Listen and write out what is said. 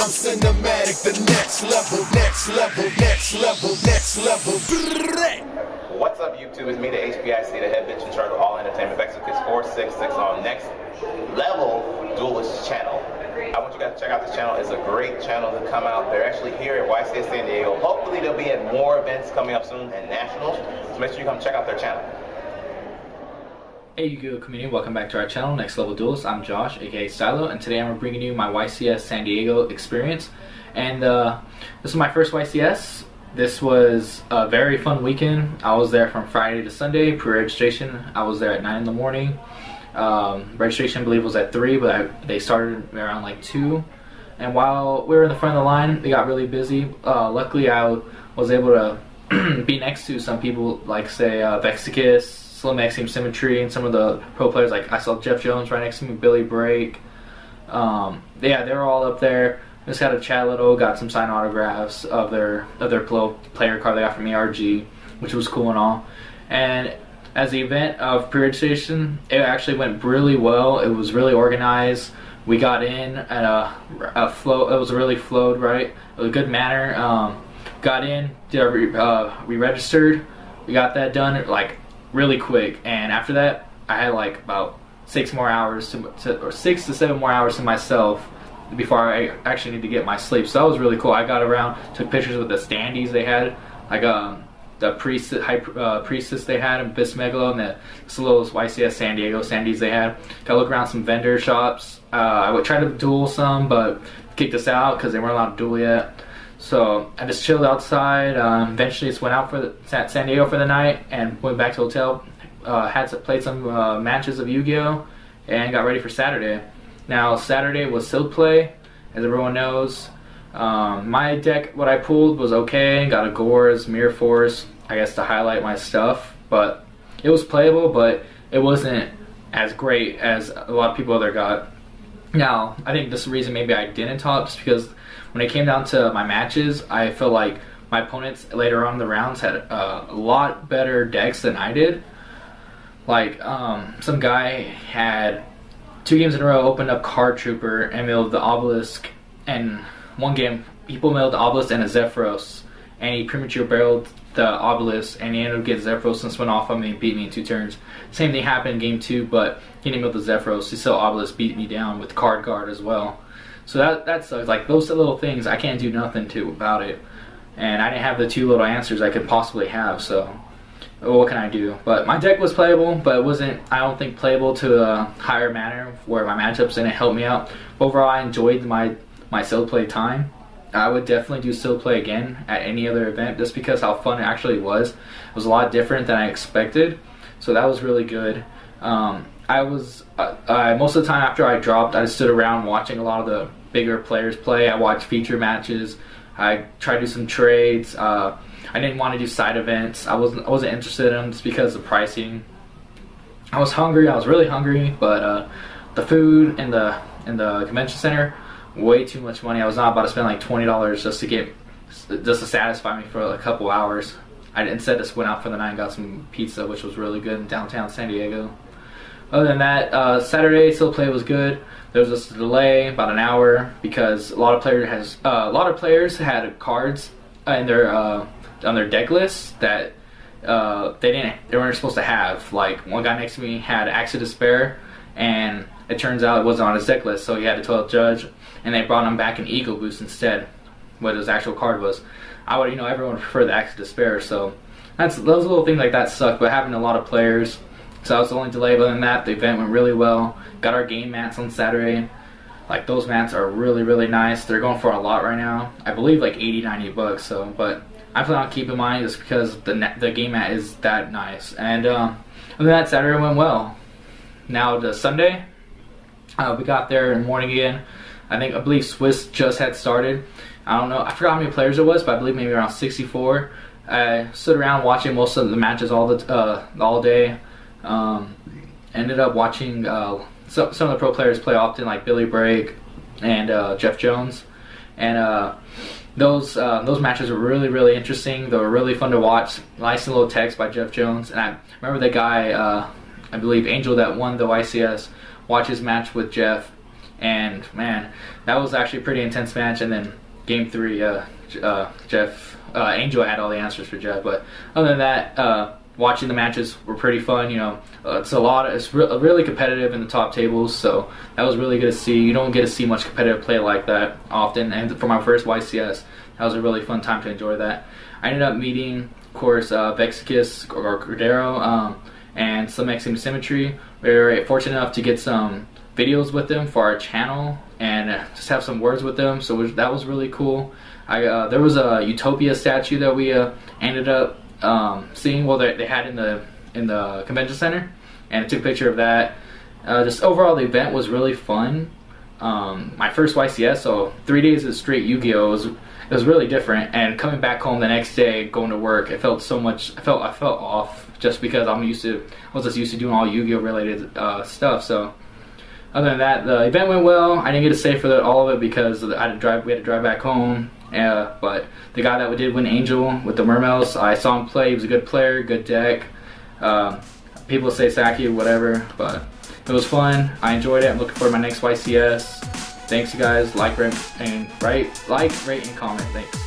I'm cinematic, the next level, next level, next level, next level. What's up, YouTube? It's me, the HBIC, the head bitch in charge of all entertainment. Vexicus 466 on Next Level Duelists channel. I want you guys to check out this channel. It's a great channel to come out. They're actually here at YCS San Diego. Hopefully they'll be at more events coming up soon and nationals. So make sure you come check out their channel. Hey YGO community, welcome back to our channel, Next Level Duelist. I'm Josh, aka Stylo, and today I'm bringing you my YCS San Diego experience. And this is my first YCS. This was a very fun weekend. I was there from Friday to Sunday, pre-registration. I was there at 9 in the morning. Registration I believe was at 3, but they started around like 2. And while we were in the front of the line, they got really busy. Luckily I was able to be next to some people like say Vexicus, Slim X Team Symmetry, and some of the pro players. Like I saw Jeff Jones right next to me, Billy Brake. Yeah, they were all up there. Just had a chat a little, got some signed autographs of their player card they got from ERG, which was cool and all. And as the event of pre-registration, it actually went really well. It was really organized. We got in at a flow. It was really flowed right. It was a good manner. Got in, we registered. We got that done like really quick, and after that, I had like about 6 more hours or 6 to 7 more hours to myself before I actually need to get my sleep. So that was really cool. I got around, took pictures with the standees they had, like the priestess they had in Bismegalo, and the little YCS San Diego standees they had. Got to look around some vendor shops. I would try to duel some, but kicked us out because they weren't allowed to duel yet. So I just chilled outside. Eventually just went out for San Diego for the night and went back to the hotel. Played some matches of Yu-Gi-Oh! And got ready for Saturday. Now Saturday was Silk Play, as everyone knows. My deck, what I pulled was okay. Got a Gores, Mirror Force, I guess to highlight my stuff. But it was playable, but it wasn't as great as a lot of people other got. Now, I think this is the reason maybe I didn't top, just because when it came down to my matches, I felt like my opponents later on in the rounds had a lot better decks than I did. Like, some guy had 2 games in a row opened up Card Trooper and milled the Obelisk, and one game he milled the Obelisk and a Zephyros, and he premature barreled the Obelisk, and he ended up getting Zephyros and went off on me and beat me in 2 turns. Same thing happened in game 2, but he didn't mill the Zephyros. He still Obelisk beat me down with Card Guard as well. So that sucks. Like those little things, I can't do nothing about it. And I didn't have the 2 little answers I could possibly have, so what can I do? But my deck was playable, but it wasn't, I don't think, playable to a higher manner where my matchups didn't help me out. Overall, I enjoyed my Silk Play time. I would definitely do Silk Play again at any other event, just because how fun it actually was. It was a lot different than I expected, so that was really good. Most of the time after I dropped, I just stood around watching a lot of the bigger players play. I watched feature matches. I tried to do some trades. I didn't want to do side events. I wasn't interested in them just because of the pricing. I was hungry. I was really hungry, but the food in the convention center, way too much money. I was not about to spend like $20 just to satisfy me for a couple hours. I instead just went out for the night and got some pizza, which was really good in downtown San Diego. Other than that, Saturday Silk Play was good. There was just a delay, about an hour, because a lot of players had cards in their on their deck list that they weren't supposed to have. Like one guy next to me had Axe of Despair, and it turns out it wasn't on his deck list, so he had to tell the judge, and they brought him back an Ego Boost instead, what his actual card was. Everyone would prefer the Axe of Despair, so those little things like that suck. But having a lot of players, so that was the only delay. But other than that, the event went really well. Got our game mats on Saturday. Like those mats are really, really nice. They're going for a lot right now. I believe like 80, 90 bucks. So, but I plan on keeping mine just because the game mat is that nice. And other than that, Saturday went well. Now the Sunday, we got there in the morning again. I believe Swiss just had started. I don't know. I forgot how many players it was, but I believe maybe around 64. I stood around watching most of the matches all day. Ended up watching some of the pro players play often, like Billy Brake and Jeff Jones, and those matches were really, really interesting. They were really fun to watch. Nice little text by Jeff Jones, and I remember the guy, I believe Angel, that won the YCS, watched his match with Jeff, and man, that was actually a pretty intense match. And then game 3, Angel had all the answers for Jeff. But other than that, watching the matches were pretty fun. You know, it's really competitive in the top tables, so that was really good to see. You don't get to see much competitive play like that often, and for my first YCS, that was a really fun time to enjoy that. I ended up meeting, of course, Vexicus or Cordero, and some XM Symmetry. We were fortunate enough to get some videos with them for our channel and just have some words with them, so that was really cool. There was a Utopia statue that we ended up seeing. Well, they had in the convention center, and I took a picture of that. Just overall, the event was really fun. My first YCS, so 3 days of straight Yu-Gi-Oh! It was really different. And coming back home the next day, going to work, it felt so much. I felt off just because I was just used to doing all Yu-Gi-Oh! Related stuff. So other than that, the event went well. I didn't get to stay for all of it because we had to drive back home. But the guy that did win Angel with the Mermails, I saw him play. He was a good player, good deck. People say Saki or whatever, but it was fun. I enjoyed it. I'm looking forward to my next YCS. Thanks, you guys. Like, rate, and comment. Thanks.